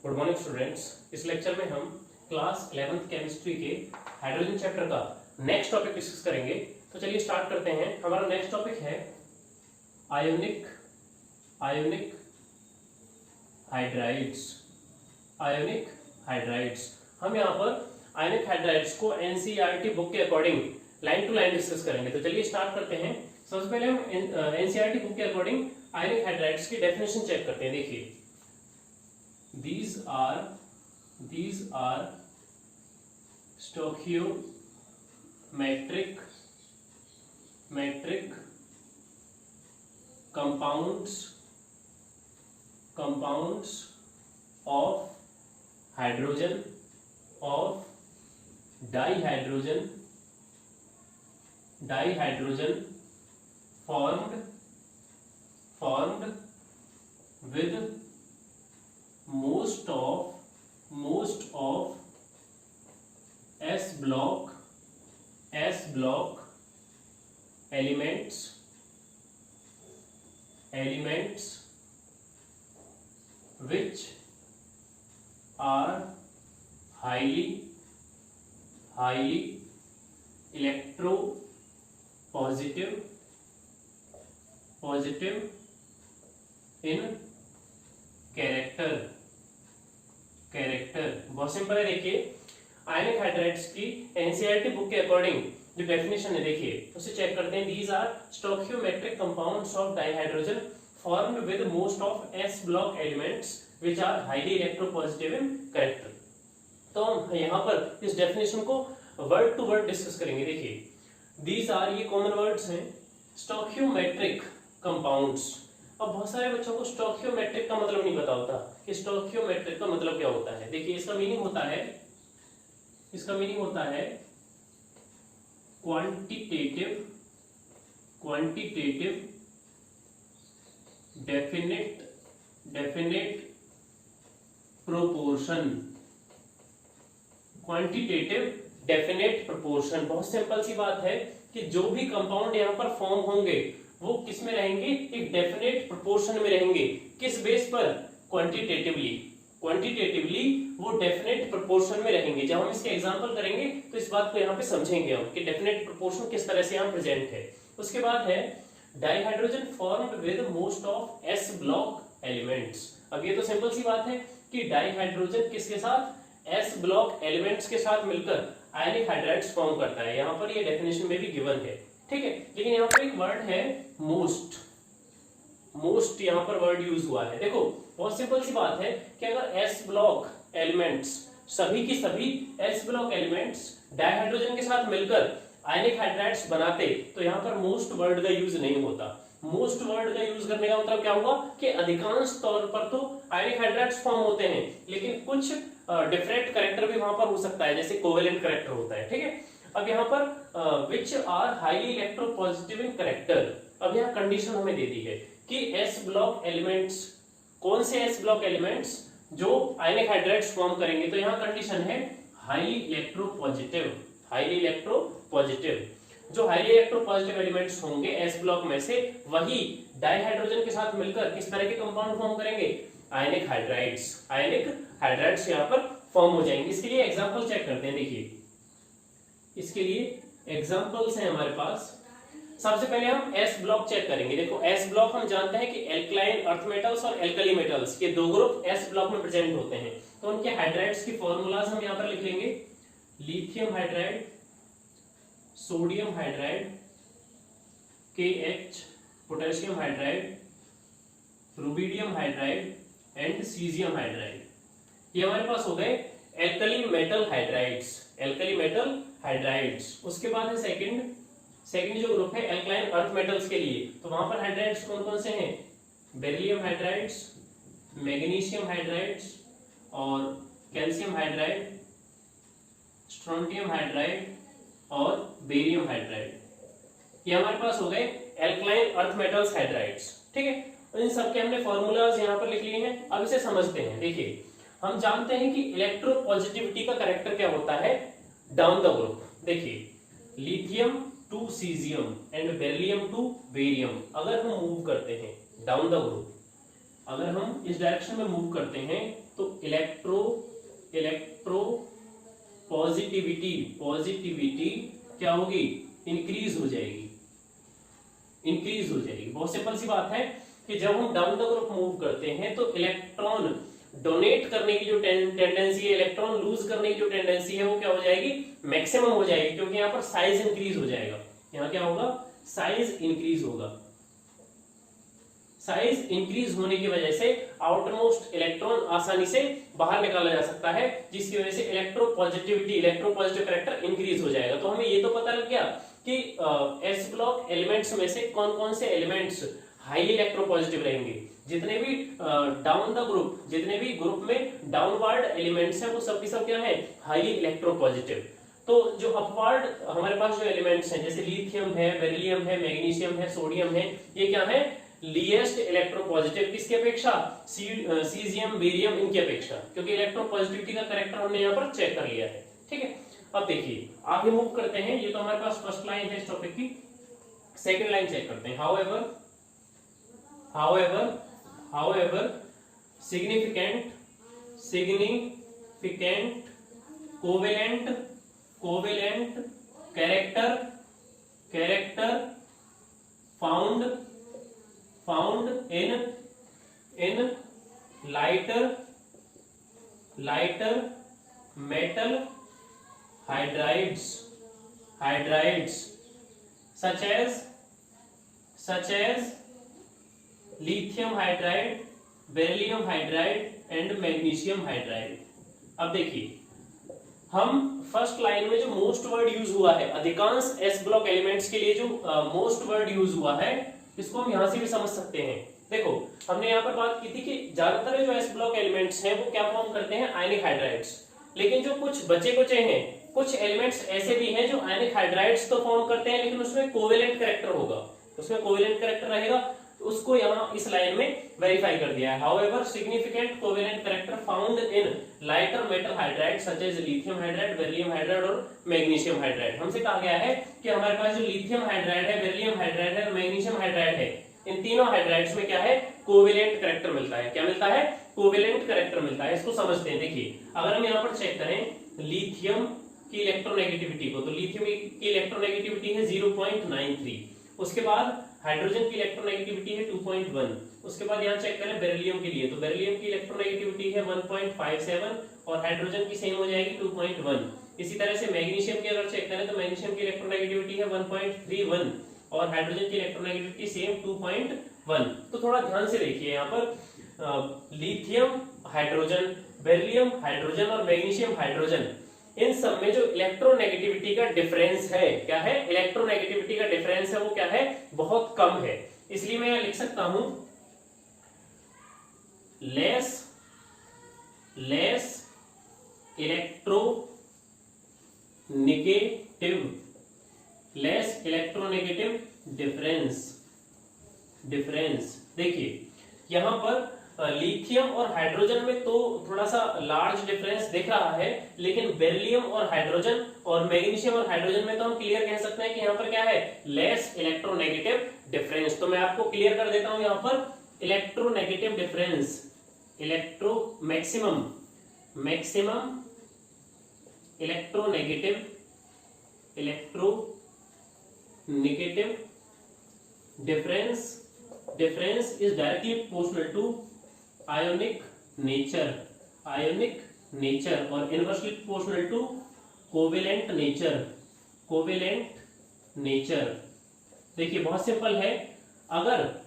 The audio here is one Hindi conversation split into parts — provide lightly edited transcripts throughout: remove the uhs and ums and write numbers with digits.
Good morning students. इस लेक्चर में हम क्लास 11th केमिस्ट्री के हाइड्रोजन चैप्टर का नेक्स्ट टॉपिक डिस्कस करेंगे। तो चलिए स्टार्ट करते हैं। हमारा नेक्स्ट टॉपिक है आयोनिक हाइड्राइड्स। Ionic hydrides. हम यहाँ पर आयोनिक हाइड्राइड्स को एनसीईआरटी बुक के according line to line discuss करेंगे। तो चलिए स्टार्ट करते हैं। सबसे पहले हम एनसीईआरटी बुक के अकॉर्डिंग आयोनिक हाइड्राइड्स की डेफिनेशन चेक करते हैं। देखिए, these are stoichiometric compounds of hydrogen, of dihydrogen formed with most of S block elements which are highly electropositive in character। बहुत सिंपल है। देखिए, आयोनिक हाइड्राइड्स की एनसीईआरटी बुक के अकॉर्डिंग जो डेफिनेशन है, देखिए उसे चेक करते हैं। These are stoichiometric compounds of dihydrogen formed with most of s block elements which are highly electropositive in character. तो हम यहाँ पर इस डेफिनेशन को वर्ड टू वर्ड डिस्कस करेंगे। देखिए, दीज आर, ये कॉमन वर्ड्स हैं, स्टोइकियोमेट्रिक कंपाउंड्स। अब बहुत सारे बच्चों को स्टोइकियोमेट्रिक का मतलब नहीं पता होता कि स्टोइकियोमेट्रिक का मतलब क्या होता है। देखिए, इसका मीनिंग होता है quantitative definite proportion. Quantitative definite proportion. बहुत सिंपल सी बात है कि जो भी कंपाउंड यहाँ पर फॉर्म होंगे वो किस में रहेंगे, एक डेफिनेट प्रोपोर्शन में रहेंगे। किस बेस पर, क्वांटिटेटिवली वो डेफिनेट प्रोपोर्शन में रहेंगे। जब हम इसके एग्जांपल करेंगे तो इस बात को यहाँ पे समझेंगे हम कि डेफिनेट प्रोपोर्शन किस तरह से यहाँ प्रेजेंट है। उसके बाद है dihydrogen formed with most of s block elements. अब ये तो सिंपल सी बात है कि डाइहाइड्रोजन किसके साथ, एस ब्लॉक एलिमेंट्स के साथ मिलकर आयोनिक हाइड्राइड्स फॉर्म करता है। यहाँ पर ये डेफिनेशन में भी गिवन है, ठीक है। लेकिन यहाँ पर एक वर्ड है मोस्ट यहाँ पर वर्ड यूज हुआ है। देखो, बहुत सिंपल सी बात है कि अगर एस ब्लॉक एलिमेंट्स, सभी की सभी एस ब्लॉक एलिमेंट्स डाइहाइड्रोजन के साथ मिलकर आयोनिक हाइड्राइड्स बनाते तो यहाँ पर मोस्ट वर्ड का यूज नहीं होता। मोस्ट वर्ड का यूज करने का मतलब क्या हुआ कि अधिकांश तौर पर तो आयोनिक हाइड्राइड्स फॉर्म होते हैं, लेकिन कुछ डिफरेंट कैरेक्टर भी वहां पर हो सकता है, जैसे कोवेलेंट कैरेक्टर होता है, ठीक है। अब यहाँ पर which are highly electropositive in character. अब यहाँ कंडीशन हमें दे दी है कि एस ब्लॉक एलिमेंट्स, कौन से एस ब्लॉक एलिमेंट्स जो आयोनिक हाइड्राइड्स फॉर्म करेंगे। तो यहाँ कंडीशन है हाईली इलेक्ट्रोपॉजिटिव। जो हाईली इलेक्ट्रोपॉजिटिव एलिमेंट्स होंगे एस ब्लॉक में से, वही डाइहाइड्रोजन के साथ मिलकर किस तरह के कंपाउंड फॉर्म करेंगे, आयोनिक हाइड्राइड्स यहाँ पर फॉर्म हो जाएंगे। इसके लिए एग्जांपल चेक करते हैं। देखिए, इसके लिए एग्जांपल्स हैं हमारे पास। सबसे पहले हम एस ब्लॉक चेक करेंगे। देखो, एस ब्लॉक हम जानते हैं कि एल्कलाइन अर्थ मेटल्स और एल्कली मेटल्स, ये दो ग्रुप एस ब्लॉक में प्रेजेंट होते हैं। तो उनके हाइड्राइड्स की फॉर्मूलाज हम यहाँ पर लिख लेंगे। Lithium hydride, sodium hydride, KH, potassium hydride, rubidium hydride and caesium hydride. ये हमारे पास हो गए एल्कली मेटल हाइड्राइड्स। उसके बाद है सेकंड जो ग्रुप है एल्कलाइन अर्थ मेटल्स के लिए। तो वहां पर हाइड्राइड्स कौन कौन से हैं, बेरिलियम हाइड्राइड्स, मैग्नीशियम हाइड्राइड्स और कैल्शियम हाइड्राइड, स्ट्रोंटियम हाइड्राइड और बेरियम हाइड्राइड। ये हमारे पास हो गए एल्कलाइन अर्थ मेटल्स हाइड्राइड्स, ठीक है। इन सबके हमने फॉर्मूलाज यहाँ पर लिख लिए हैं। अब इसे समझते हैं। देखिए, हम जानते हैं कि इलेक्ट्रोपॉजिटिविटी का कैरेक्टर क्या होता है, डाउन द ग्रुप। देखिए, lithium to caesium and beryllium to barium अगर हम मूव करते हैं डाउन द ग्रुप, अगर हम इस डायरेक्शन में मूव करते हैं तो इलेक्ट्रो पॉजिटिविटी क्या होगी, इंक्रीज हो जाएगी। बहुत सिंपल सी बात है कि जब हम डाउन द ग्रुप मूव करते हैं तो इलेक्ट्रॉन डोनेट करने की जो टेंडेंसी है, इलेक्ट्रॉन लूज करने की जो टेंडेंसी है, वो क्या हो जाएगी, मैक्सिमम हो जाएगी, क्योंकि यहाँ पर साइज इंक्रीज हो जाएगा। यहाँ क्या होगा, साइज इंक्रीज होगा। साइज इंक्रीज होने की वजह से आउटरमोस्ट इलेक्ट्रॉन आसानी से बाहर निकाला जा सकता है, जिसकी वजह से इलेक्ट्रोपॉजिटिव कैरेक्टर इंक्रीज हो जाएगा। तो हमें ये तो पता लग गया कि एस ब्लॉक एलिमेंट्स में से कौन कौन से एलिमेंट्स हाईली इलेक्ट्रोपॉजिटिव रहेंगे। जितने भी डाउन द ग्रुप, जितने भी ग्रुप में डाउनवर्ड एलिमेंट्स हैं, वो सब की सब क्या है, हाईली इलेक्ट्रोपॉजिटिव। तो जो अपवर्ड हमारे पास जो एलिमेंट्स हैं, जैसे लिथियम है, बेरिलियम है, मैग्नीशियम है, सोडियम है, ये क्या है, लीएस्ट इलेक्ट्रोपॉजिटिव किसकी अपेक्षा, सीजियम, बेरियम, इनकी अपेक्षा, क्योंकि इलेक्ट्रोपॉजिटिविटी का कैरेक्टर हमने यहाँ पर चेक कर लिया है। ठीक है, अब देखिए आगे मूव करते हैं। ये तो हमारे पास फर्स्ट लाइन है इस टॉपिक की। सेकंड लाइन चेक करते हैं। however significant covalent character found in lighter metal hydrides such as lithium hydride, beryllium hydride and magnesium hydride. अब देखिए, हम फर्स्ट लाइन में जो मोस्ट वर्ड यूज हुआ है, अधिकांश एस ब्लॉक एलिमेंट्स के लिए जो मोस्ट वर्ड यूज हुआ है, इसको हम यहां से भी समझ सकते हैं। देखो, हमने यहाँ पर बात की थी कि ज्यादातर जो एस ब्लॉक एलिमेंट्स हैं वो क्या फॉर्म करते हैं, आयनिक हाइड्राइड्स। लेकिन जो कुछ बचे हैं, कुछ एलिमेंट्स ऐसे भी हैं जो आयनिक हाइड्राइड्स तो फॉर्म करते हैं, लेकिन उसमें कोवेलेंट कैरेक्टर होगा, उसमें कोवेलेंट कैरेक्टर रहेगा। उसको यहाँ इस लाइन में वेरीफाई कर दिया है। However, significant covalent character found in lighter metal hydrides such as lithium hydride, beryllium hydride और magnesium hydride। हमसे कहा गया है कि हमारे पास जो लिथियम हाइड्राइड है, बेरिलियम हाइड्राइड है, मैग्नीशियम हाइड्राइड है, इन तीनों हाइड्राइड्स में क्या है, कोवेलेंट कैरेक्टर मिलता है। क्या मिलता है, कोवेलेंट कैरेक्टर मिलता है। इसको समझते हैं। देखिए, अगर हम यहाँ पर चेक करें लिथियम की इलेक्ट्रोनेगेटिविटी को, तो लिथियम की इलेक्ट्रोनेगेटिविटी है 0.93। उसके बाद हाइड्रोजन की इलेक्ट्रोनेगेटिविटी है 2.1। उसके बाद यहाँ चेक करें बेरिलियम के लिए, तो बेरिलियम की इलेक्ट्रोनेगेटिविटी है 1.57 और हाइड्रोजन की सेम हो जाएगी 2.1। इसी तरह से मैग्नीशियम की अगर चेक करें तो मैग्नीशियम की इलेक्ट्रोनेगेटिविटी है 1.31 और हाइड्रोजन की इलेक्ट्रोनेगेटिविटी सेम 2.1। तो थोड़ा ध्यान से देखिए, यहाँ पर लिथियम हाइड्रोजन, बेरिलियम हाइड्रोजन और मैग्नीशियम हाइड्रोजन, इन सब में जो इलेक्ट्रोनेगेटिविटी का डिफरेंस है, क्या है, इलेक्ट्रोनेगेटिविटी का डिफरेंस है वो क्या है, बहुत कम है। इसलिए मैं यहां लिख सकता हूं लेस इलेक्ट्रोनेगेटिव डिफरेंस। देखिए, यहां पर लिथियम और हाइड्रोजन में तो थोड़ा सा लार्ज डिफरेंस दिख रहा है, लेकिन बेरिलियम और हाइड्रोजन और मैग्नीशियम और हाइड्रोजन में तो हम क्लियर कह सकते हैं कि यहाँ पर क्या है, लेस इलेक्ट्रोनेगेटिव डिफरेंस। तो मैं आपको क्लियर कर देता हूं, यहाँ पर electronegative difference, maximum electronegative difference is directly proportional to ionic nature और inversely proportional to covalent nature। देखिए, बहुत सिंपल है। अगर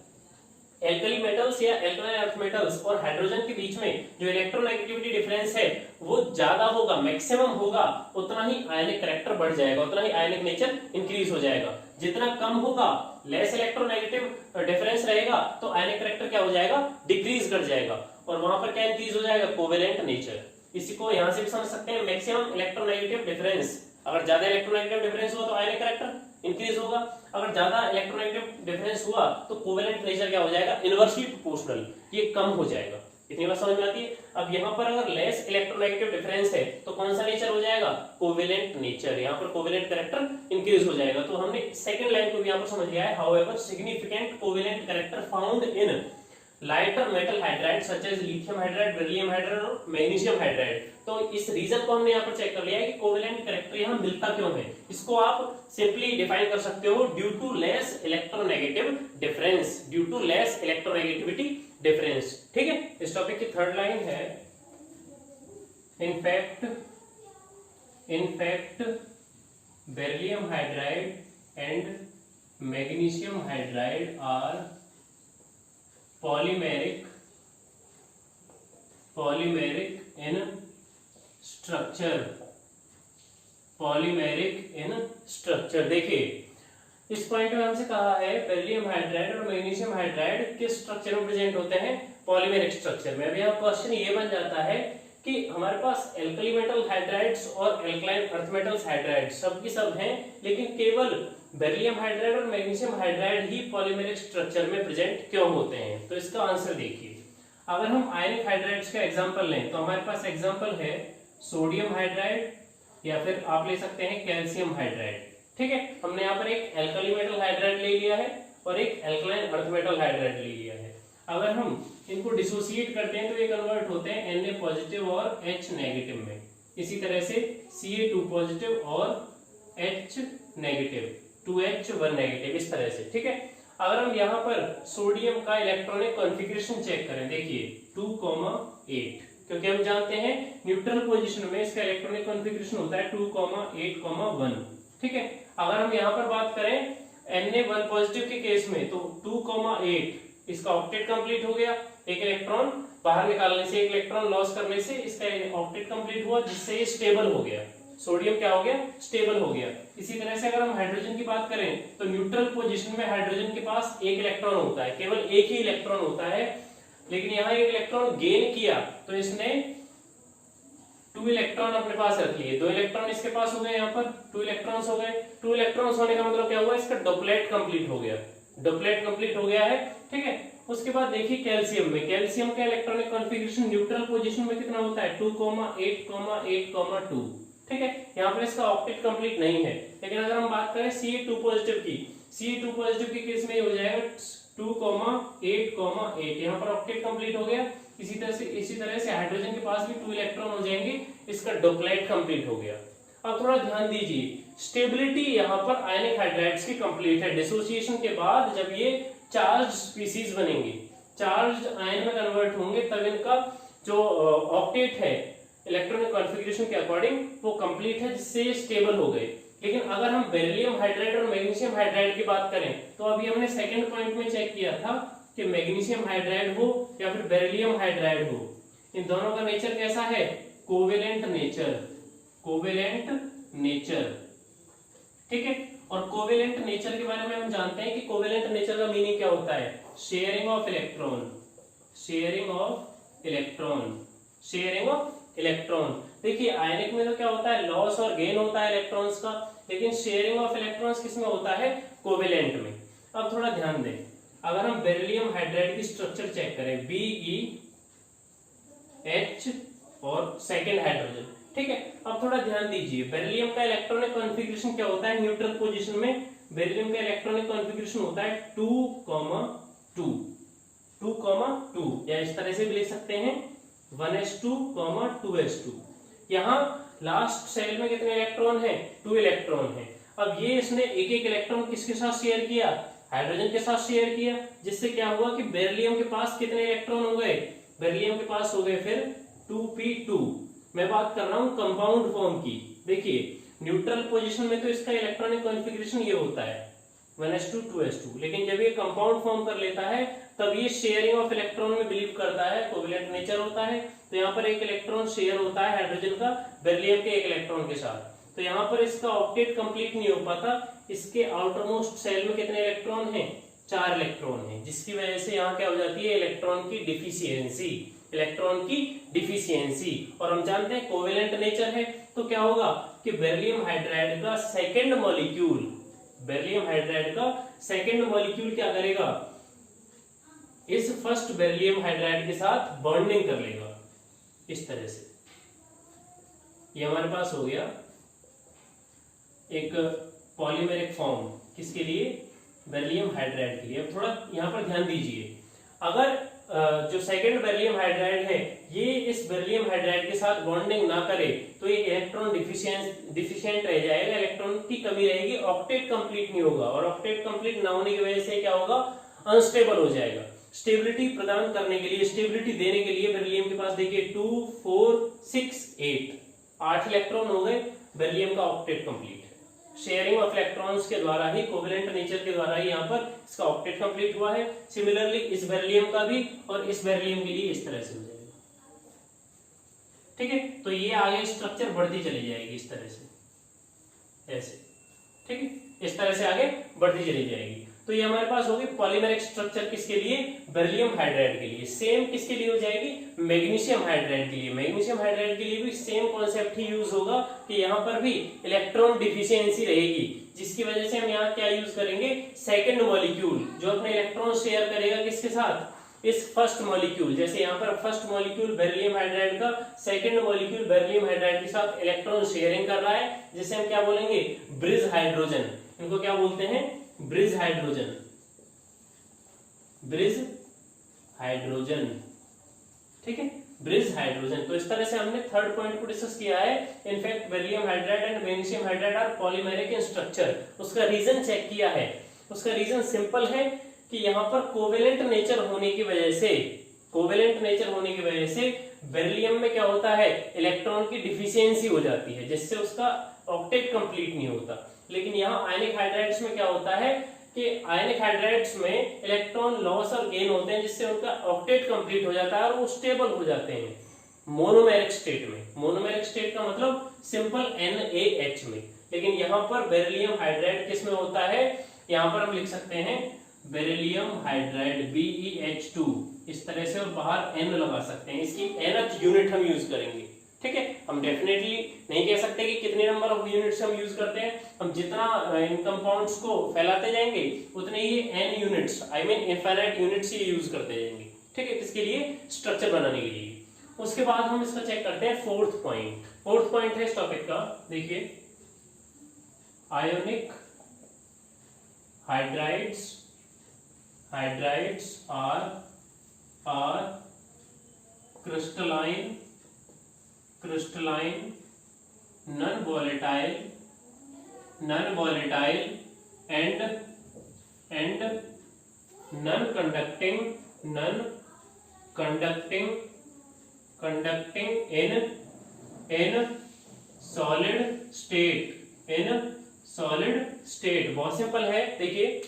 एल्कली मेटल्स या एल्कलाइन अर्थ मेटल्स और हाइड्रोजन के बीच में जो इलेक्ट्रोनेगेटिविटी डिफरेंस है वो ज्यादा होगा, मैक्सिमम होगा, उतना ही आयनिक कैरेक्टर बढ़ जाएगा, उतना ही आयनिक नेचर इंक्रीज हो जाएगा। जितना कम होगा, लेस इलेक्ट्रोनेगेटिव डिफरेंस रहेगा, तो आयनिक कैरेक्टर क्या हो जाएगा, डिक्रीज कर जाएगा, और वहां पर क्या इंक्रीज हो जाएगा, कोवेलेंट नेचर। इसी को यहां से भी समझ सकते हैं, मैक्सिमम इलेक्ट्रोनेगेटिव डिफरेंस। अगर ज्यादा इलेक्ट्रोनेगेटिव डिफरेंस हुआ तो आयनिक कैरेक्टर इंक्रीज होगा, अगर ज्यादा इलेक्ट्रोनेगेटिव डिफरेंस हुआ तो कोवेलेंट नेचर क्या हो जाएगा, इनवर्सली प्रोपोर्शनल, ये कम हो जाएगा। इतनी बात समझ में आती है। अब यहाँ पर अगर लेस इलेक्ट्रोनेगेटिव डिफरेंस है तो कौन सा नेचर हो जाएगा, कोवेलेंट नेचर। यहाँ पर कोवेलेंट कैरेक्टर इंक्रीज हो जाएगा। तो हमने सेकंड लाइन को भी यहाँ पर समझ लिया है। However significant covalent character found in lighter metal hydride such as lithium hydride, beryllium hydride और मैग्नीशियम हाइड्राइड। तो इस रीजन को हमने यहाँ पर चेक कर लिया है कि कोवेलेंट कैरेक्टर यहाँ मिलता क्यों है। इसको आप सिंपली डिफाइन कर सकते हो due to less electronegative difference, due to less electronegativity difference. ठीक है, इस टॉपिक की थर्ड लाइन है in fact beryllium hydride and magnesium hydride are polymeric in structure। देखिए इस पॉइंट में हमसे कहा है बेरिलियम हाइड्राइड और मैग्नीशियम हाइड्राइड किस स्ट्रक्चर में प्रेजेंट होते हैं, पॉलीमेरिक स्ट्रक्चर में। अब यहाँ क्वेश्चन ये बन जाता है कि हमारे पास एल्कली मेटल हाइड्राइड्स और एल्कलाइन अर्थ मेटल्स हाइड्राइड्स सब की सब हैं, लेकिन केवल बेरिलियम हाइड्राइड और मैग्नीशियम हाइड्राइड ही पॉलीमेरिक स्ट्रक्चर में प्रेजेंट क्यों होते हैं। तो इसका आंसर देखिए, अगर हम आयनिक हाइड्राइड्स का एग्जांपल लें तो हमारे पास एग्जांपल है सोडियम हाइड्राइड या फिर आप ले सकते हैं कैल्शियम हाइड्राइड। ठीक है, हमने यहाँ पर एक एल्कली मेटल हाइड्राइड ले लिया है और एक एल्कलाइन अर्थ मेटल हाइड्राइड ले लिया है। अगर हम इनको डिसोसिएट करते हैं तो ये कन्वर्ट होते हैं Na पॉजिटिव और H नेगेटिव में। इसी तरह से Ca2 पॉजिटिव और H नेगेटिव, 2H 1 नेगेटिव, इस तरह से। ठीक है, अगर हम यहाँ पर सोडियम का इलेक्ट्रॉनिक कॉन्फ़िगरेशन चेक करें, देखिए 2,8, क्योंकि हम जानते हैं न्यूट्रल पोजीशन में इसका इलेक्ट्रॉनिक कॉन्फ़िगरेशन होता है 2,8,1। ठीक है, अगर हम यहाँ पर बात करें Na1 पॉजिटिव के केस में तो 2,8 इसका ऑक्टेट कंप्लीट हो गया, एक इलेक्ट्रॉन बाहर निकालने से, एक इलेक्ट्रॉन लॉस करने से इसका ऑक्टेट कंप्लीट हुआ, जिससे ये स्टेबल हो गया। सोडियम क्या हो गया, स्टेबल हो गया। इसी तरह से अगर हम हाइड्रोजन की बात करें तो न्यूट्रल पोजीशन में हाइड्रोजन के पास एक इलेक्ट्रॉन होता है, केवल एक ही इलेक्ट्रॉन होता है, लेकिन यहाँ एक इलेक्ट्रॉन गेन किया तो इसने 2 इलेक्ट्रॉन अपने पास रख लिए, 2 इलेक्ट्रॉन इसके पास हो गए, यहाँ पर 2 इलेक्ट्रॉन्स हो गए। 2 इलेक्ट्रॉन्स होने का मतलब क्या हुआ, इसका डॉपलेट कंप्लीट हो गया, डॉपलेट कंप्लीट हो गया है। ठीक है, उसके बाद देखिए कैल्शियम में, कैल्शियम का इलेक्ट्रॉनिक कॉन्फ़िगरेशन न्यूट्रल पोजीशन में कितना होता है 2,8,8,2। ठीक है, यहाँ पर इसका ऑक्टेट कंप्लीट नहीं है। लेकिन अगर हम बात करें Ca2 पॉजिटिव की, Ca2 पॉजिटिव के केस में ये हो जाएगा 2,8,8, यहाँ पर ऑक्टेट कंप्लीट हो गया। इसी तरह से हाइड्रोजन के पास भी 2 इलेक्ट्रॉन हो जाएंगे, इसका डॉपलेट कंप्लीट हो गया। अब थोड़ा ध्यान दीजिए, स्टेबिलिटी यहाँ पर आयनिक हाइड्राइड्स की कंप्लीट है। डिसोसिएशन के बाद जब ये चार्ज स्पीसीज बनेंगे, चार्ज आयन में कन्वर्ट होंगे, तब इनका जो ऑक्टेट है इलेक्ट्रॉनिक कॉन्फ़िगरेशन के अकॉर्डिंग वो कंप्लीट है, जिससे ये स्टेबल हो गए। लेकिन अगर हम बेरिलियम हाइड्राइड और मैग्नीशियम हाइड्राइड की बात करें तो अभी हमने सेकंड पॉइंट में चेक किया था कि मैग्नीशियम हाइड्राइड हो या फिर बेरिलियम हाइड्राइड हो, इन दोनों का नेचर कैसा है, कोवेलेंट नेचर, कोवेलेंट नेचर। ठीक है, और कोवेलेंट नेचर के बारे में हम जानते हैं कि कोवेलेंट नेचर का मीनिंग क्या होता है, sharing of electron, sharing of electron, sharing of electron. देखिए आयनिक में तो क्या होता है, लॉस और गेन होता है इलेक्ट्रॉन्स का, लेकिन शेयरिंग ऑफ इलेक्ट्रॉन्स किसमें होता है, कोवेलेंट में। अब थोड़ा ध्यान दें, अगर हम बेरिलियम हाइड्राइड की स्ट्रक्चर चेक करें BeH और सेकेंड हाइड्रोजन। ठीक है, अब थोड़ा ध्यान दीजिए, बेरिलियम का इलेक्ट्रॉनिक कॉन्फ़िगरेशन क्या होता है न्यूट्रल पोजीशन में, बेरिलियम का इलेक्ट्रॉनिक कॉन्फ़िगरेशन होता है 2,2, 2,2, या इस तरह से भी लिख सकते हैं 1s2, 2s2। यहाँ लास्ट सेल में कितने इलेक्ट्रॉन हैं, 2 इलेक्ट्रॉन हैं। अब ये इसने एक एक इलेक्ट्रॉन किसके साथ शेयर किया, हाइड्रोजन के साथ शेयर किया, जिससे क्या हुआ कि बेरिलियम के पास कितने इलेक्ट्रॉन हो गए, बेरिलियम के पास हो गए फिर 2p2। मैं बात कर रहा हूं कंपाउंड फॉर्म की। देखिए न्यूट्रल पोजीशन में तो इसका इलेक्ट्रॉनिक कॉन्फ़िगरेशन ये होता है 1s2, 2s2, लेकिन जब ये कंपाउंड फॉर्म कर लेता है तब ये शेयरिंग ऑफ इलेक्ट्रॉन में बिलीव करता है, कोवेलेंट नेचर होता है। तो यहाँ पर एक इलेक्ट्रॉन शेयर होता है हाइड्रोजन का बेरिलियम के एक इलेक्ट्रॉन के साथ, तो यहाँ पर इसका ऑक्टेट कंप्लीट नहीं हो पाता। इसके आउटरमोस्ट सेल में कितने इलेक्ट्रॉन हैं, 4 इलेक्ट्रॉन हैं, जिसकी वजह से यहाँ क्या हो जाती है, इलेक्ट्रॉन की डिफिशियंसी, इलेक्ट्रॉन की डिफिशियंसी। और हम जानते हैं कोवेलेंट नेचर है, तो क्या होगा कि बेरिलियम हाइड्राइड का सेकंड मॉलिक्यूल, बेरिलियम हाइड्राइड का सेकंड मॉलिक्यूल क्या करेगा, इस फर्स्ट बेरिलियम हाइड्राइड के साथ बॉन्डिंग कर लेगा, इस तरह से। ये हमारे पास हो गया एक पॉलीमेरिक फॉर्म, किसके लिए, बेरिलियम हाइड्राइड के लिए। अब थोड़ा यहाँ पर ध्यान दीजिए, अगर जो सेकंड बेरिलियम हाइड्राइड है ये इस बेरिलियम हाइड्राइड के साथ बॉन्डिंग ना करे तो ये इलेक्ट्रॉन डिफिशिएंट रह जाएगा, इलेक्ट्रॉन की कमी रहेगी, ऑक्टेट कंप्लीट नहीं होगा, और ऑक्टेट कंप्लीट ना होने की वजह से क्या होगा, अनस्टेबल हो जाएगा। स्टेबिलिटी प्रदान करने के लिए, स्टेबिलिटी देने के लिए बेरिलियम के पास देखिए 2 4 6 8 इलेक्ट्रॉन हो गए, बेरिलियम का ऑक्टेट कंप्लीट है। शेयरिंग ऑफ इलेक्ट्रॉन्स के द्वारा ही, कोवेलेंट नेचर के द्वारा ही यहाँ पर इसका ऑक्टेट कंप्लीट हुआ है। सिमिलरली इस बेरिलियम का भी और इस बेरिलियम के लिए इस तरह से हो जाएगा। ठीक है, तो ये आगे स्ट्रक्चर बढ़ती चली जाएगी इस तरह से, ऐसे। ठीक है, इस तरह से आगे बढ़ती चली जाएगी। तो ये हमारे पास होगी पॉलीमेरिक स्ट्रक्चर किसके लिए, बेरिलियम हाइड्राइड के लिए। सेम किसके लिए हो जाएगी, मैग्नीशियम हाइड्राइड के लिए। मैग्नीशियम हाइड्राइड के लिए भी सेम कॉन्सेप्ट ही यूज होगा कि यहाँ पर भी इलेक्ट्रॉन डिफिशियंसी रहेगी, जिसकी वजह से हम यहाँ क्या यूज करेंगे, सेकंड मॉलिक्यूल जो अपने इलेक्ट्रॉन शेयर करेगा किसके साथ, इस फर्स्ट मॉलिक्यूल। जैसे यहाँ पर फर्स्ट मॉलिक्यूल बेरिलियम हाइड्राइड का सेकंड मॉलिक्यूल बेरिलियम हाइड्राइड के साथ इलेक्ट्रॉन शेयरिंग कर रहा है, जिसे हम क्या बोलेंगे, ब्रिज हाइड्रोजन। इनको क्या बोलते हैं, ब्रिज हाइड्रोजन, ब्रिज हाइड्रोजन। ठीक है, ब्रिज हाइड्रोजन। तो इस तरह से हमने थर्ड पॉइंट को डिस्कस किया है। In fact beryllium hydride and magnesium hydride are polymeric in structure. उसका रीजन चेक किया है, उसका रीजन सिंपल है कि यहाँ पर कोवेलेंट नेचर होने की वजह से, कोवेलेंट नेचर होने की वजह से बेरिलियम में क्या होता है, इलेक्ट्रॉन की डिफिशियंसी हो जाती है, जिससे उसका ऑक्टेट कंप्लीट नहीं होता। लेकिन यहाँ आयनिक हाइड्राइड्स में क्या होता है कि आयनिक हाइड्राइड्स में इलेक्ट्रॉन लॉस और गेन होते हैं, जिससे उनका ऑक्टेट कंप्लीट हो जाता है और वो स्टेबल हो जाते हैं मोनोमेरिक स्टेट में। मोनोमेरिक स्टेट का मतलब सिंपल NaH में। लेकिन यहाँ पर बेरिलियम हाइड्राइड किस में होता है, यहाँ पर हम लिख सकते हैं बेरिलियम हाइड्राइड BeH2 इस तरह से, और बाहर N लगा सकते हैं, इसकी nth यूनिट हम यूज करेंगे। ठीक है, हम डेफिनेटली नहीं कह सकते कि कितने नंबर ऑफ यूनिट्स हम यूज करते हैं, हम जितना इन कंपाउंड्स को फैलाते जाएंगे उतने ही n units, I mean infinite units he use करते जाएंगे। ठीक है, किसके लिए, स्ट्रक्चर बनाने के लिए। उसके बाद हम इसका चेक करते हैं फोर्थ पॉइंट। फोर्थ पॉइंट है इस टॉपिक का, देखिए ionic hydrides, hydrides are crystalline, crystalline, non-volatile and non-conducting in solid state, बहुत सिंपल है। देखिए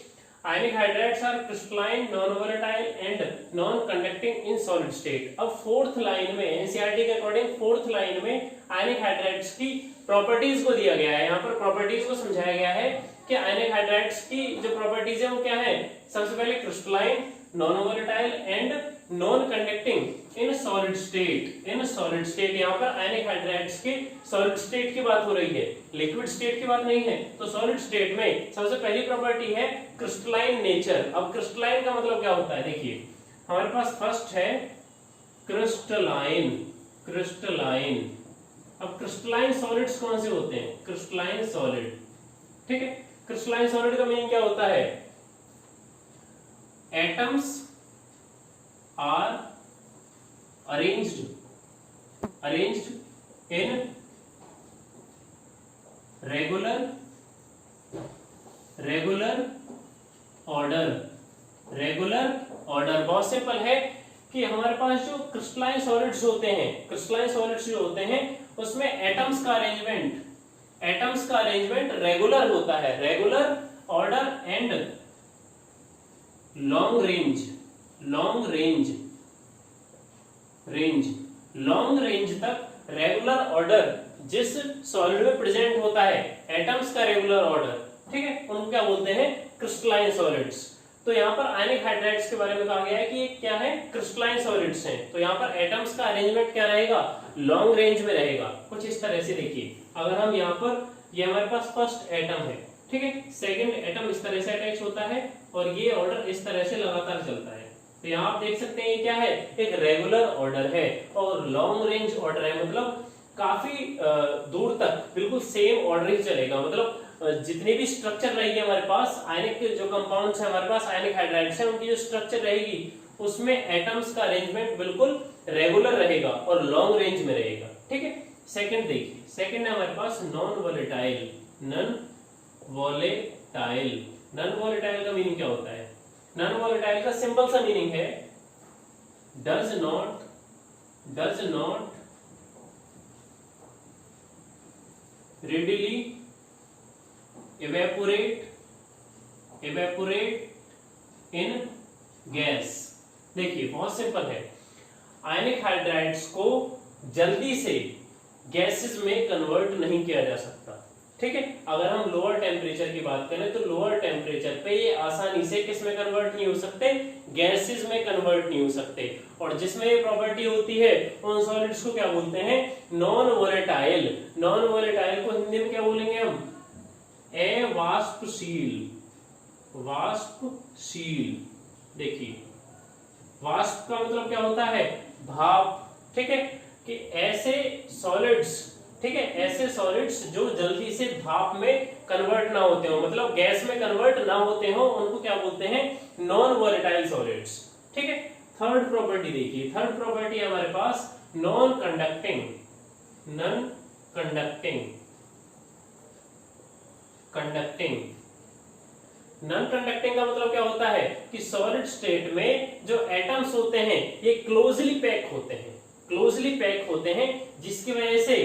ionic hydrides are crystalline, non volatile and non conducting in solid state. अब फोर्थ लाइन में, एनसीईआरटी के अकॉर्डिंग फोर्थ लाइन में आयनिक हाइड्राइड्स की प्रॉपर्टीज को दिया गया है। यहाँ पर प्रॉपर्टीज को समझाया गया है कि आयनिक हाइड्राइड्स की जो प्रॉपर्टीज है वो क्या है। सबसे पहले crystalline, non volatile and non conducting in solid state. In solid state, यहाँ पर आयनिक हाइड्राइड्स की सॉलिड स्टेट की बात हो रही है, लिक्विड स्टेट की बात नहीं है। तो सॉलिड स्टेट में सबसे पहली प्रॉपर्टी है क्रिस्टलाइन नेचर। अब क्रिस्टलाइन का मतलब क्या होता है, देखिए हमारे पास फर्स्ट है क्रिस्टलाइन, क्रिस्टलाइन। अब क्रिस्टलाइन सॉलिड्स कौन से होते हैं, क्रिस्टलाइन सॉलिड। ठीक है, क्रिस्टलाइन सॉलिड का मीनिंग क्या होता है, atoms are arranged in regular order। बहुत सिंपल है कि हमारे पास जो क्रिस्टलाइन सॉलिड्स होते हैं, क्रिस्टलाइन सॉलिड्स जो होते हैं उसमें एटम्स का अरेंजमेंट रेगुलर होता है, regular order and long range तक रेगुलर ऑर्डर जिस सॉलिड में प्रेजेंट होता है, एटम्स का रेगुलर ऑर्डर। ठीक है, उनको क्या बोलते हैं, क्रिस्टलाइन सॉलिड्स। तो यहाँ पर आयनिक हाइड्राइड्स के बारे में कहा गया है कि ये क्या है, क्रिस्टलाइन सॉलिड्स हैं। तो यहाँ पर एटम्स का अरेंजमेंट क्या रहेगा, लॉन्ग रेंज में रहेगा। कुछ इस तरह से देखिए, अगर हम यहाँ पर, ये हमारे पास फर्स्ट एटम है, ठीक है, सेकंड एटम इस तरह से अटैच होता है और ये ऑर्डर इस तरह से लगातार चलता है। तो यहाँ आप देख सकते हैं ये क्या है, एक रेगुलर ऑर्डर है और लॉन्ग रेंज ऑर्डर है, मतलब काफी दूर तक बिल्कुल सेम ऑर्डर ही चलेगा। मतलब जितने भी स्ट्रक्चर रहेगी हमारे पास, आयनिक जो कंपाउंड्स है हमारे पास, आयनिक हाइड्राइड्स है, उनकी जो स्ट्रक्चर रहेगी उसमें एटम्स का अरेंजमेंट बिल्कुल रेगुलर रहेगा और लॉन्ग रेंज में रहेगा। ठीक है, सेकंड देखिए, सेकंड है हमारे पास non volatile. Non volatile, non volatile का मीनिंग क्या होता है? नॉन वोलेटाइल का सिंपल सा मीनिंग है does not readily evaporate in gas। देखिए बहुत सिंपल है, आयनिक हाइड्राइड्स को जल्दी से गैसेस में कन्वर्ट नहीं किया जा सकता। ठीक है, अगर हम लोअर टेम्परेचर की बात करें तो लोअर टेम्परेचर पे ये आसानी से किस में कन्वर्ट नहीं हो सकते? गैसेस में कन्वर्ट नहीं हो सकते। और जिसमें ये प्रॉपर्टी होती है उन सॉलिड्स को क्या बोलते हैं? Non volatile. नॉन वोलेटाइल को हिंदी में क्या बोलेंगे हम? अवाष्पशील। वाष्पशील, देखिए वाष्प का मतलब क्या होता है? भाप। ठीक है, कि ऐसे सॉलिड्स, ठीक है, ऐसे सॉलिड्स जो जल्दी से भाप में कन्वर्ट ना होते हो, मतलब गैस में कन्वर्ट ना होते हो, उनको क्या बोलते हैं? Non volatile solids. ठीक है, थर्ड प्रॉपर्टी देखिए, थर्ड प्रॉपर्टी हमारे पास non conducting. Non conducting, conducting, non conducting का मतलब क्या होता है? कि सॉलिड स्टेट में जो एटम्स होते हैं ये क्लोजली पैक होते हैं, क्लोजली पैक होते हैं, जिसकी वजह से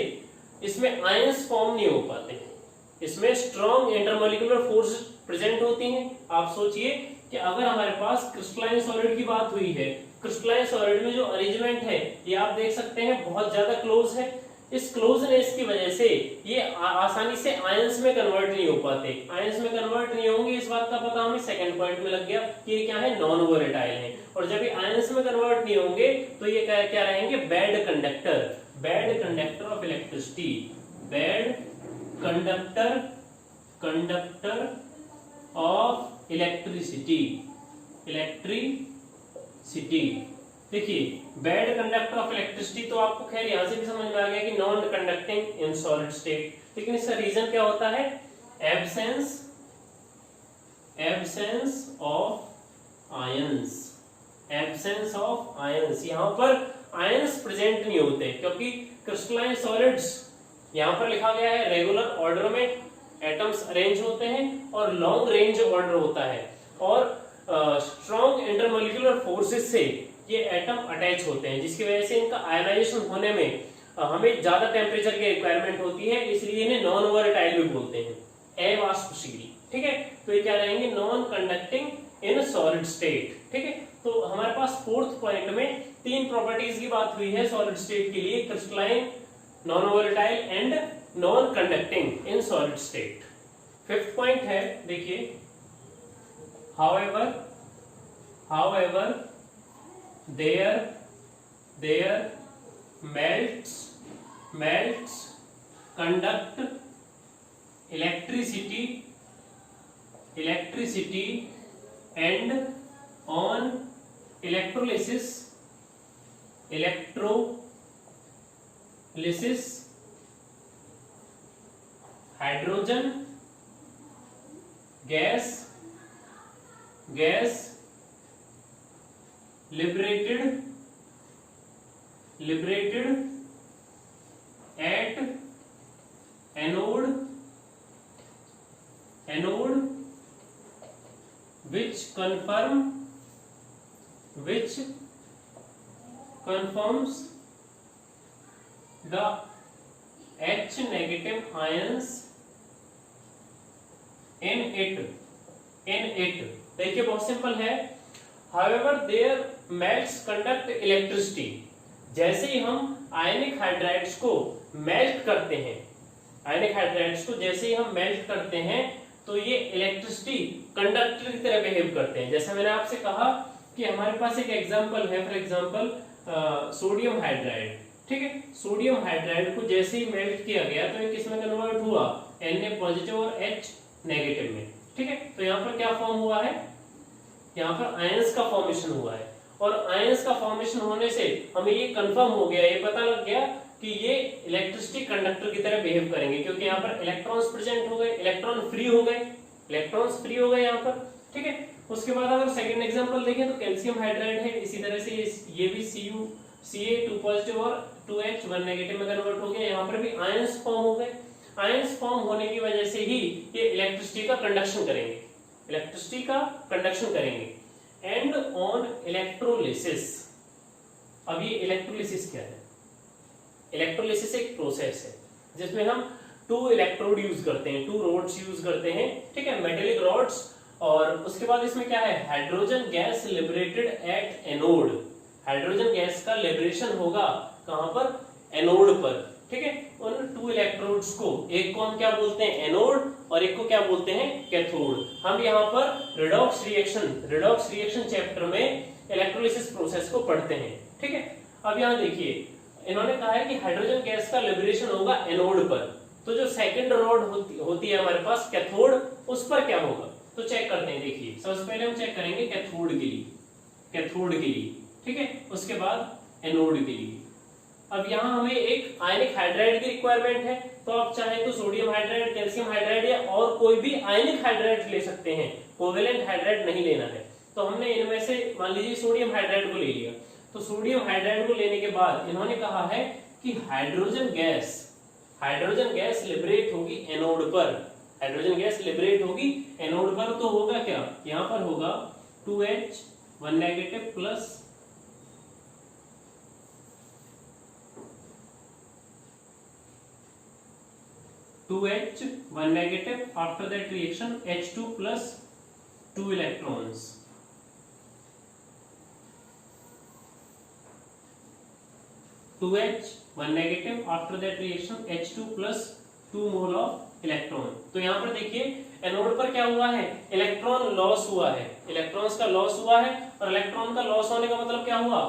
इसमें आयंस फॉर्म नहीं हो पाते हैं, इसमें स्ट्रॉन्ग इंटरमोलिकुलर फोर्स प्रेजेंट होती हैं। आप सोचिए कि अगर हमारे पास क्रिस्टलाइन सॉलिड की बात हुई है, क्रिस्टलाइन सॉलिड में जो अरेंजमेंट है ये आप देख सकते हैं बहुत ज्यादा क्लोज है। इस क्लोजनेस की वजह से ये आसानी से आयंस में कन्वर्ट नहीं हो पाते। आयंस में कन्वर्ट नहीं होंगे इस बात का पता हमें सेकंड पॉइंट में लग गया कि ये क्या है? नॉन वोलेटाइल है। और जब ये आयंस में कन्वर्ट नहीं होंगे तो ये क्या रहेंगे? Bad conductor. Bad conductor of electricity. Bad conductor, conductor of electricity. Electricity, देखिए बैड कंडक्टर ऑफ इलेक्ट्रिसिटी तो आपको खैर यहां से भी समझ में आ गया कि non conducting in solid state. लेकिन इसका रीजन क्या होता है? Absence of ions. Absence of ions, यहां पर आयंस प्रेजेंट नहीं होते क्योंकि क्रिस्टलाइन सॉलिड्स यहां पर लिखा गया है रेगुलर ऑर्डर में एटम्स अरेंज होते हैं और लॉन्ग रेंज ऑर्डर होता है, और स्ट्रॉन्ग इंटरमोलिकुलर फोर्सेस से ये एटम अटैच होते हैं, जिसकी वजह से इनका आयनाइजेशन होने में हमें ज्यादा टेम्परेचर की रिक्वायरमेंट होती है, इसलिए इन्हें नॉन वोलेटाइल भी बोलते हैं, अवाष्पशील। ठीक है, तो ये क्या रहेंगे? Non conducting in solid state. ठीक है, तो हमारे पास फोर्थ पॉइंट में तीन प्रॉपर्टीज की बात हुई है सॉलिड स्टेट के लिए, crystalline, non volatile and non conducting in solid state. Fifth point है, देखिए however there melts conduct electricity and on electrolysis hydrogen gas liberated at anode which confirms the H negative ions in it। देखिए बहुत सिंपल है, however there melts conduct electricity। जैसे ही हम आयनिक हाइड्राइड्स को मेल्ट करते हैं, आयनिक हाइड्राइड्स को जैसे ही हम मेल्ट करते हैं तो ये इलेक्ट्रिसिटी कंडक्टर की तरह बिहेव करते हैं। जैसे मैंने आपसे कहा कि हमारे पास एक एग्जांपल है, फॉर एग्जांपल सोडियम हाइड्राइड। ठीक है, सोडियम हाइड्राइड को जैसे ही मेल्ट किया गया तो ये किस में कन्वर्ट हुआ? Na पॉजिटिव और H नेगेटिव में। ठीक है, तो यहाँ पर क्या फॉर्म हुआ है? यहाँ पर आयंस का फॉर्मेशन हुआ है, और आयंस का फॉर्मेशन होने से हमें ये कंफर्म हो गया, ये पता लग गया कि ये इलेक्ट्रिसिटी कंडक्टर की तरह बिहेव करेंगे, क्योंकि यहाँ पर इलेक्ट्रॉन्स प्रेजेंट हो गए, इलेक्ट्रॉन फ्री हो गए, इलेक्ट्रॉन्स फ्री हो गए यहाँ पर। ठीक है, उसके बाद अगर सेकंड एग्जांपल देखें तो कैल्शियम हाइड्राइड है, इसी तरह से ये भी Ca 2 पॉजिटिव और 2H 1 नेगेटिव में कन्वर्ट हो गया। यहाँ पर भी आयंस फॉर्म हो गए। आयंस फॉर्म होने की वजह से ही ये इलेक्ट्रिसिटी का कंडक्शन करेंगे, इलेक्ट्रिसिटी का कंडक्शन करेंगे। एंड ऑन इलेक्ट्रोलिसिस, अब ये इलेक्ट्रोलिसिस क्या है? इलेक्ट्रोलिसिस एक प्रोसेस है जिसमें हम 2 इलेक्ट्रोड यूज करते हैं, 2 रोड्स यूज करते हैं, ठीक है, मेटेलिक रॉड्स। और उसके बाद इसमें क्या है, hydrogen gas liberated at anode. Hydrogen gas का लिबरेशन होगा कहां पर? एनोड पर, ठीक है। उन 2 इलेक्ट्रोड्स को, एक को हम क्या बोलते हैं? एनोड, और एक को क्या बोलते हैं? कैथोड। हम यहाँ पर रिडॉक्स रिएक्शन चैप्टर में इलेक्ट्रोलिसिस प्रोसेस को पढ़ते हैं, ठीक है। अब यहाँ देखिए, इन्होंने कहा है कि हाइड्रोजन गैस का लिबरेशन होगा एनोड पर, तो जो सेकंड रॉड होती है हमारे पास कैथोड, उस पर क्या होगा? तो चेक करते हैं। देखिए, सबसे पहले हम चेक करेंगे कैथोड के लिए, ठीक है, उसके बाद एनोड के लिए। अब यहाँ हमें एक आयनिक हाइड्राइड की रिक्वायरमेंट है, तो आप चाहे तो सोडियम हाइड्राइड, कैल्शियम हाइड्राइड या और कोई भी आयनिक हाइड्राइड ले सकते हैं, कोवेलेंट हाइड्राइड नहीं लेना है। तो हमने इनमें से मान लीजिए सोडियम हाइड्राइड को ले लिया, तो सोडियम हाइड्राइड को लेने के बाद इन्होंने कहा है कि हाइड्रोजन गैस लिबरेट होगी एनोड पर, हाइड्रोजन गैस लिबरेट होगी एनोड पर। तो होगा क्या, यहां पर होगा 2H 1 negative plus 2H 1 negative, after that reaction H2 plus 2 electrons. Two H 1 negative, after that reaction H2 plus 2 mole of electron. तो यहाँ पर देखिए एनोड पर क्या हुआ है, इलेक्ट्रॉन लॉस हुआ है, इलेक्ट्रॉन्स का लॉस हुआ है, और इलेक्ट्रॉन का लॉस होने का मतलब क्या हुआ?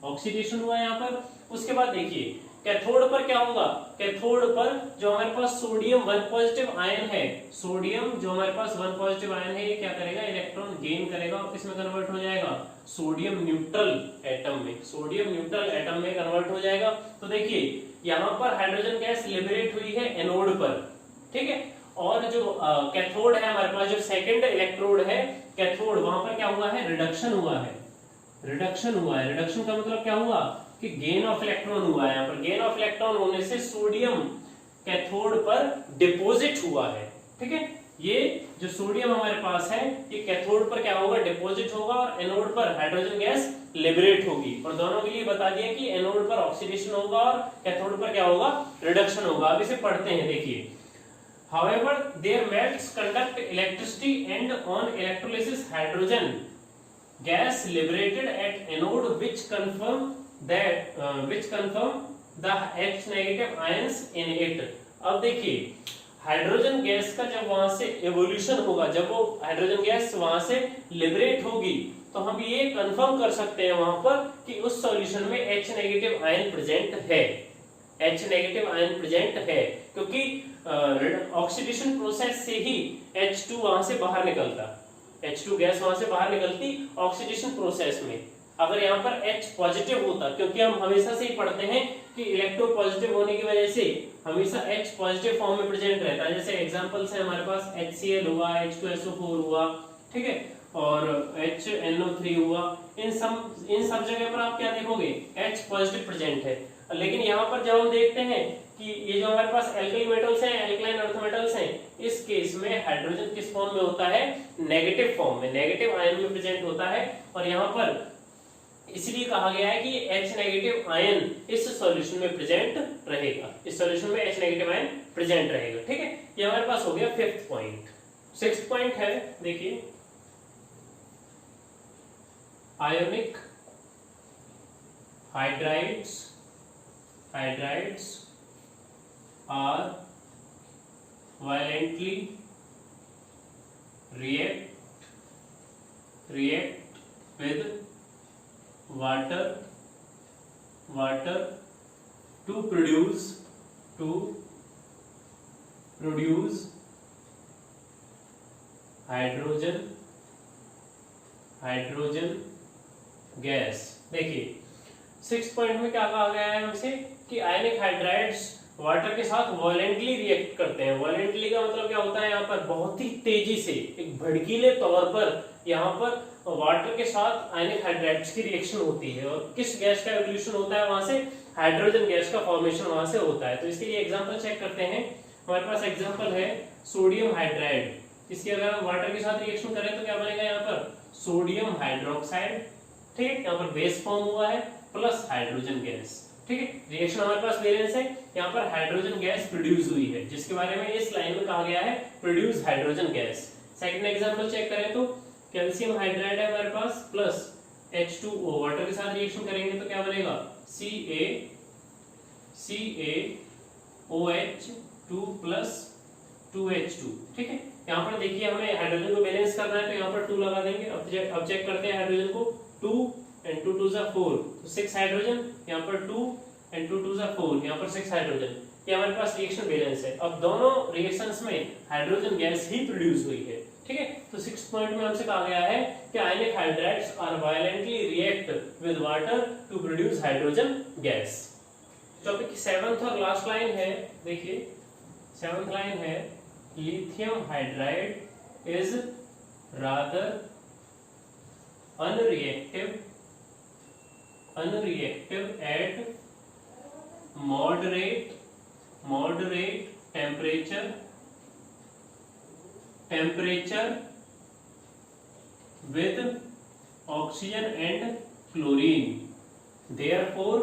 ऑक्सीडेशन हुआ यहाँ पर। उसके बाद देखिए कैथोड पर क्या होगा, कैथोड पर जो हमारे पास सोडियम 1 पॉजिटिव आयन है, सोडियम जो हमारे पास 1 पॉजिटिव आयन है, ये क्या करेगा, इलेक्ट्रॉन गेन करेगा और किसमें कन्वर्ट हो जाएगा? सोडियम न्यूट्रल एटम में कन्वर्ट हो जाएगा। तो देखिए यहाँ पर हाइड्रोजन गैस लिबरेट हुई है एनोड पर, ठीक है, और जो कैथोड है हमारे पास, जो सेकंड इलेक्ट्रोड है कैथोड, वहां पर क्या हुआ है? रिडक्शन हुआ है। रिडक्शन का मतलब क्या हुआ कि गेन ऑफ इलेक्ट्रॉन हुआ है। यहाँ पर गेन ऑफ इलेक्ट्रॉन होने से सोडियम कैथोड पर डिपॉजिट हुआ है, ठीक है। ये जो सोडियम हमारे पास है, ये कैथोड पर क्या होगा? डिपॉजिट होगा, और एनोड पर हाइड्रोजन गैस लिबरेट होगी। और दोनों के लिए बता दिया कि एनोड पर ऑक्सीडेशन होगा और कैथोड पर क्या होगा? रिडक्शन होगा। अब इसे पढ़ते हैं, देखिए However, their melts conduct electricity and on electrolysis hydrogen gas liberated at anode which confirm the H negative ions in it. अब देखिए हाइड्रोजन गैस का जब वहां से एवोल्यूशन होगा, जब वो हाइड्रोजन गैस वहां से लिबरेट होगी, तो हम ये कंफर्म कर सकते हैं वहां पर कि उस सॉल्यूशन में H नेगेटिव आयन प्रेजेंट है, क्योंकि ऑक्सीडेशन प्रोसेस से ही H2 वहां से बाहर निकलता, H2 गैस वहां से बाहर निकलती ऑक्सीडेशन प्रोसेस में। अगर यहाँ पर H पॉजिटिव होता, क्योंकि हम हमेशा से ही पढ़ते हैं कि इलेक्ट्रो पॉजिटिव होने की वजह से हमेशा H पॉजिटिव फॉर्म में प्रेजेंट रहता है। जैसे एग्जांपल्स है हमारे पास HCl हुआ, H2SO4 हुआ, ठीक है, और HNO3 हुआ। इन सब जगह पर आप क्या देखोगे? H पॉजिटिव प्रेजेंट है। लेकिन यहाँ पर जब हम देखते हैं कि ये जो हमारे पास एल्काइल मेटल्स हैं, एल्कलाइन अर्थ मेटल्स हैं, इस केस में हाइड्रोजन किस फॉर्म में होता है? नेगेटिव फॉर्म में, नेगेटिव आयन में प्रेजेंट होता है। और यहाँ पर इसलिए कहा गया है कि H नेगेटिव आयन इस सॉल्यूशन में प्रेजेंट रहेगा, इस सॉल्यूशन में H नेगेटिव आयन प्रेजेंट रहेगा, ठीक है। ये हमारे पास हो गया 5th पॉइंट। 6th पॉइंट है, देखिए ionic hydrides are violently react with water to produce hydrogen gas. देखिए 6 पॉइंट में क्या कहा गया है हमसे कि आयनिक हाइड्राइड्स वाटर के साथ वायलेंटली रिएक्ट करते हैं। वायलेंटली का मतलब क्या होता है, यहाँ पर बहुत ही तेजी से, एक भड़कीले तौर पर यहाँ पर वाटर के साथ आयनिक हाइड्राइड्स की रिएक्शन होती है। और किस गैस का एवोल्यूशन होता है, वहां से हाइड्रोजन गैस का फॉर्मेशन वहां से होता है। तो इसके लिए एग्जांपल चेक करते हैं। हमारे पास एग्जांपल है सोडियम हाइड्राइड। इसकी अगर हम वाटर के साथ रिएक्शन करें तो क्या बनेगा, यहाँ पर सोडियम हाइड्रोक्साइड, ठीक है, यहाँ पर बेस फॉर्म हुआ है प्लस हाइड्रोजन गैस, ठीक है। रिएक्शन हमारे पास वेरिएंस है, यहाँ पर हाइड्रोजन गैस प्रोड्यूस हुई है, जिसके बारे में इस लाइन में कहा गया है produce hydrogen gas. Second example check करें तो कैल्शियम हाइड्राइड है हमारे पास प्लस H2O, वाटर के साथ रिएक्शन करेंगे तो क्या बनेगा, CaOH2 प्लस 2H2, ठीक है। यहाँ पर देखिए हमें हाइड्रोजन को बैलेंस करना है तो यहाँ पर 2 लगा देंगे। अब चेक करते हैं हाइड्रोजन को, 2 and 2 2 are 4, तो 6 हाइड्रोजन, यहाँ पर 2 and 2 2 are 4, यहाँ पर 6 हाइड्रोजन। ये हमारे पास रिएक्शन बैलेंस है। अब दोनों रिएक्शंस में हाइड्रोजन गैस ही प्रोड्यूस हुई है, ठीक है। तो 6 पॉइंट में हमसे कहा गया है कि ionic hydrides are violently react with water to produce hydrogen gas. Topic की 7th और लास्ट लाइन है, देखिए 7th लाइन है, lithium hydride is rather unreactive at moderate temperature with oxygen and chlorine. Therefore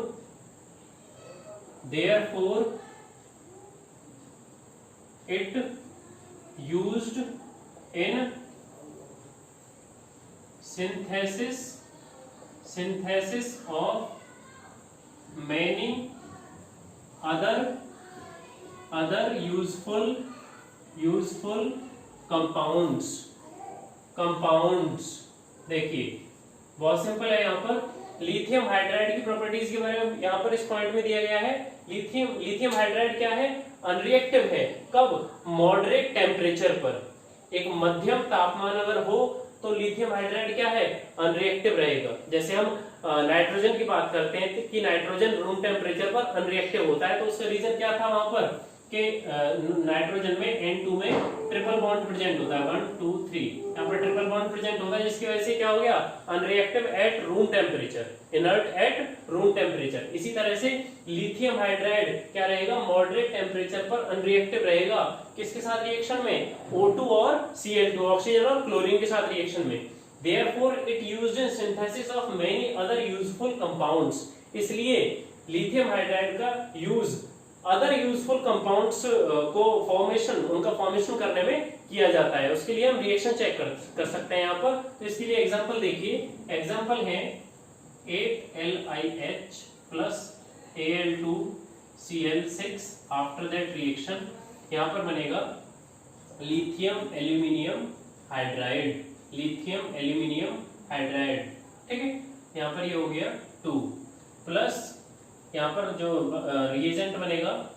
it used in synthesis of many other useful compounds। देखिए बहुत सिंपल है, यहाँ पर लिथियम हाइड्राइड की प्रॉपर्टीज के बारे में यहाँ पर इस पॉइंट में दिया गया है। लिथियम हाइड्राइड क्या है, अनरिएक्टिव है। कब, मॉडरेट टेम्परेचर पर, एक मध्यम तापमान अगर हो तो लिथियम हाइड्राइड क्या है, अनरिएक्टिव रहेगा। जैसे हम नाइट्रोजन की बात करते हैं कि नाइट्रोजन रूम टेम्परेचर पर अनरिएक्टिव होता है, तो उसका रीजन क्या था वहां पर कि नाइट्रोजन में N2 में ट्रिपल बॉन्ड प्रेजेंट होता है, 1 2 3, यहाँ पर ट्रिपल बॉन्ड प्रेजेंट होता है, जिसकी वजह से क्या हो गया, unreactive at room temperature, inert at room temperature. इसी तरह से लिथियम हाइड्राइड क्या रहेगा, मॉडरेट टेम्परेचर पर अनरिएक्टिव रहेगा। किसके साथ रिएक्शन में, O2 और Cl2, ऑक्सीजन और क्लोरीन के साथ रिएक्शन में। Therefore it used in synthesis of many other useful compounds। इसलिए लिथियम हाइड्राइड का यूज अदर यूजफुल कंपाउंड्स को उनका फॉर्मेशन करने में किया जाता है। उसके लिए हम रिएक्शन चेक कर सकते हैं यहाँ पर। तो इसके लिए एग्जांपल देखिए, एग्जांपल है 8LiH plus Al2Cl6। After that reaction यहाँ पर बनेगा लिथियम एल्यूमिनियम हाइड्राइड, ठीक है। यहाँ पर ये हो गया 2 प्लस यहाँ पर जो रिएजेंट बनेगा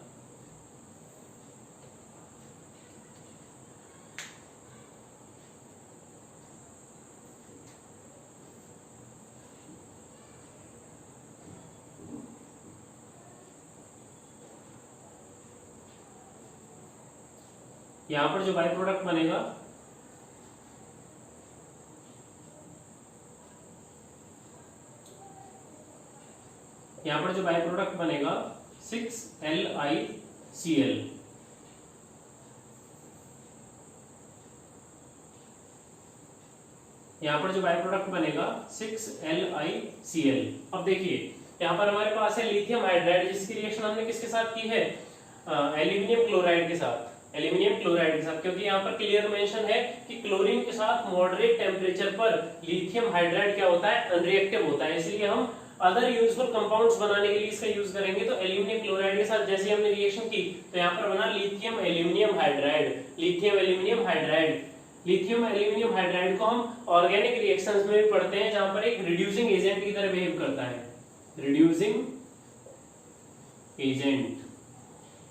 यहाँ पर जो बाई प्रोडक्ट बनेगा यहाँ पर जो बाई प्रोडक्ट बनेगा 6LiCl। यहाँ पर जो बाई प्रोडक्ट बनेगा 6LiCl। अब देखिए यहाँ पर हमारे पास है लिथियम हाइड्राइड, जिसकी रिएक्शन हमने किसके साथ की है, एल्यूमिनियम क्लोराइड के साथ, क्योंकि यहाँ पर क्लियर मेंशन है कि क्लोरीन के साथ मॉडरेट टेम्परेचर पर लिथियम हाइड्राइड क्या होता है, अनरिएक्टिव होता है। इसलिए हम अदर यूजफुल कंपाउंड्स बनाने के लिए इसका यूज करेंगे। तो एल्यूमिनियम क्लोराइड के साथ जैसे हमने रिएक्शन की तो यहाँ पर बना लिथियम एल्यूमिनियम हाइड्राइड को हम ऑर्गेनिक रिएक्शंस में भी पढ़ते हैं, जहां पर एक रिड्यूसिंग एजेंट की तरह बिहेव करता है।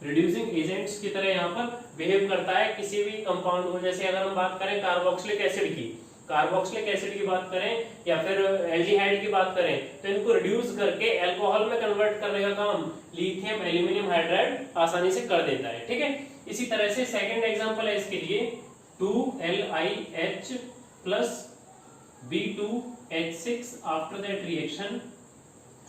रिड्यूसिंग एजेंट्स की तरह यहाँ पर बिहेव करता है किसी भी कंपाउंड को। जैसे अगर हम बात करें कार्बोक्सिलिक एसिड की, कार्बोक्सिलिक एसिड की बात करें या फिर एल्डिहाइड की बात करें तो इनको रिड्यूस करके अल्कोहल में कन्वर्ट करने का काम लिथियम एल्यूमिनियम हाइड्राइड आसानी से कर देता है। ठीक है, इसी तरह से सेकंड एग्जांपल है इसके लिए 2LiH plus B2H6 after that reaction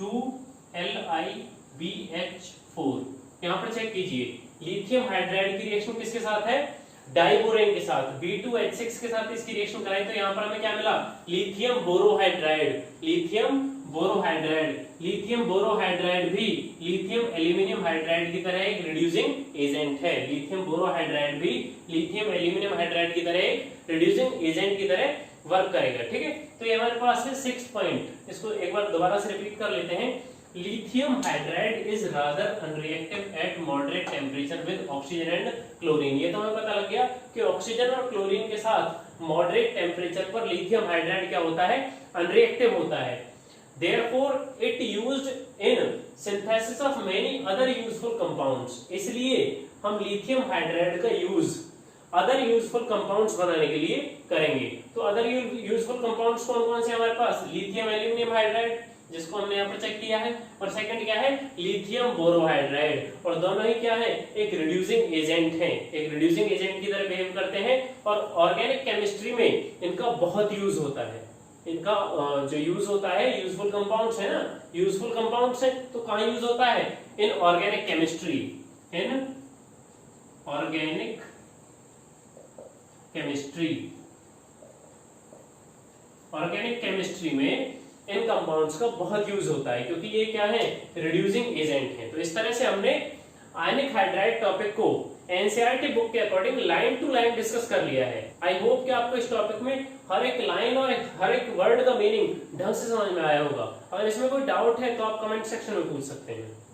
2LiBH4। यहाँ पर चेक कीजिए लिथियम हाइड्राइड की रिएक्शन किसके साथ है, डाइबोरेन के साथ। B2H6 के साथ इसकी रिएक्शन कराई तो यहाँ पर हमें क्या मिला, lithium borohydride. Lithium borohydride, lithium borohydride भी लिथियम एल्यूमिनियम हाइड्राइड की तरह एक रिड्यूसिंग एजेंट है। लिथियम बोरोहाइड्राइड भी लिथियम एल्यूमिनियम हाइड्राइड की तरह एक रिड्यूसिंग एजेंट की तरह वर्क करेगा। ठीक है, तो ये हमारे पास है 6 पॉइंट, इसको एक बार दोबारा से रिपीट कर लेते हैं। Lithium hydride is rather unreactive eight moderate temperature with oxygen and chlorine. ये तो हमें पता लग गया कि ऑक्सीजन और क्लोरीन के साथ मॉडरेट टेम्परेचर पर लिथियम हाइड्राइड क्या होता है, अनरिएक्टिव होता है। Therefore, it used in synthesis of many other useful compounds। इसलिए हम लिथियम हाइड्राइड का यूज अदर यूजफुल कंपाउंड्स बनाने के लिए करेंगे। तो अदर यूजफुल कंपाउंड्स कौन कौन से हमारे पास, लिथियम एल्यूमिनियम हाइड्राइड जिसको हमने यहाँ पर चेक किया है, और सेकंड क्या है, लिथियम बोरोहाइड्राइड। और दोनों ही क्या है, एक रिड्यूसिंग एजेंट है, एक रिड्यूसिंग एजेंट की तरह बिहेव करते हैं और ऑर्गेनिक केमिस्ट्री में इनका बहुत यूज होता है। इनका जो यूज होता है, यूजफुल कंपाउंड्स है ना, यूजफुल कंपाउंड्स है तो कहाँ यूज होता है, in organic chemistry, in organic chemistry. Organic chemistry में इन कंपाउंड्स का बहुत यूज होता है क्योंकि ये क्या है, रिड्यूसिंग एजेंट है। तो इस तरह से हमने आयनिक हाइड्राइड टॉपिक को एनसीईआरटी बुक के according line to line discuss कर लिया है। आई होप कि आपको इस टॉपिक में हर एक लाइन और हर एक वर्ड का मीनिंग ढंग से समझ में आया होगा। अगर इसमें कोई डाउट है तो आप कमेंट सेक्शन में पूछ सकते हैं।